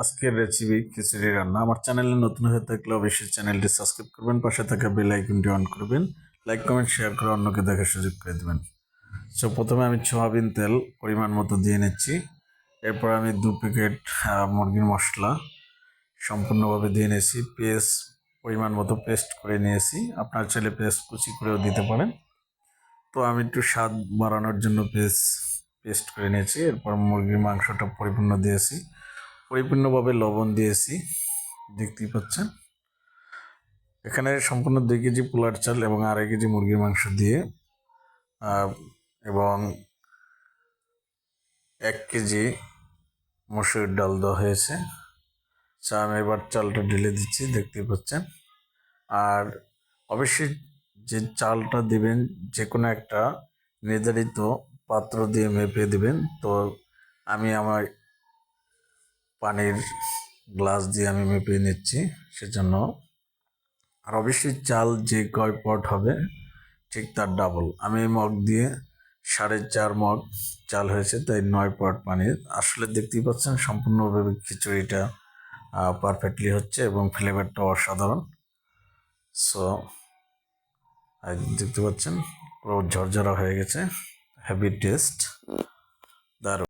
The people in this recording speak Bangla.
আজকের রেসিপি খিচুড়ি রান্না। আমার চ্যানেলে নতুন হয়ে থাকলে অবশ্যই চ্যানেলটি সাবস্ক্রাইব করবেন, পাশে থাকা বেল আইকনটি অন করবেন, লাইক কমেন্ট শেয়ার করে অন্যকে দেখার সুযোগ করে দেবেন। সো প্রথমে আমি সয়াবিন তেল পরিমাণ মতো দিয়ে নিচ্ছি। এরপর আমি 2 প্যাকেট মুরগির মশলা সম্পূর্ণভাবে দিয়ে নিয়েছি। পেস্ট পরিমাণ মতো পেস্ট করে নিয়েছি, আপনার চাইলে পেস্ট কুচি করেও দিতে পারেন। তো আমি একটু স্বাদ বাড়ানোর জন্য পেস্ট করে নিয়েছি। এরপর মুরগির মাংসটা পরিপূর্ণ দিয়েছি, পরিপূর্ণভাবে লবণ দিয়েছি, দেখতেই পাচ্ছেন। এখানে সম্পূর্ণ 2 কেজি পোলার চাল এবং 2.5 কেজি মুরগির মাংস দিয়ে এবং 1 কেজি মসুর ডাল দেওয়া হয়েছে। আমি এবার চালটা ঢেলে দিচ্ছি, দেখতেই পাচ্ছেন। আর অবশ্যই যে চালটা দিবেন যে কোনো একটা নির্ধারিত পাত্র দিয়ে মেপে দিবেন। তো আমি আমার পানির গ্লাস দিয়ে আমি মেপে নিচ্ছি সেজন্য। আর অবশ্যই চাল যে কয় পট হবে ঠিক তার ডাবল। আমি মগ দিয়ে 4.5 মগ চাল হয়েছে, তাই 9 পট পানি। আসলে দেখতেই পাচ্ছেন সম্পূর্ণভাবে খিচুড়িটা পারফেক্টলি হচ্ছে এবং ফ্লেভারটা অসাধারণ। সো দেখতে পাচ্ছেন পুরো ঝরঝরা হয়ে গেছে, হেভি টেস্ট, দারুণ।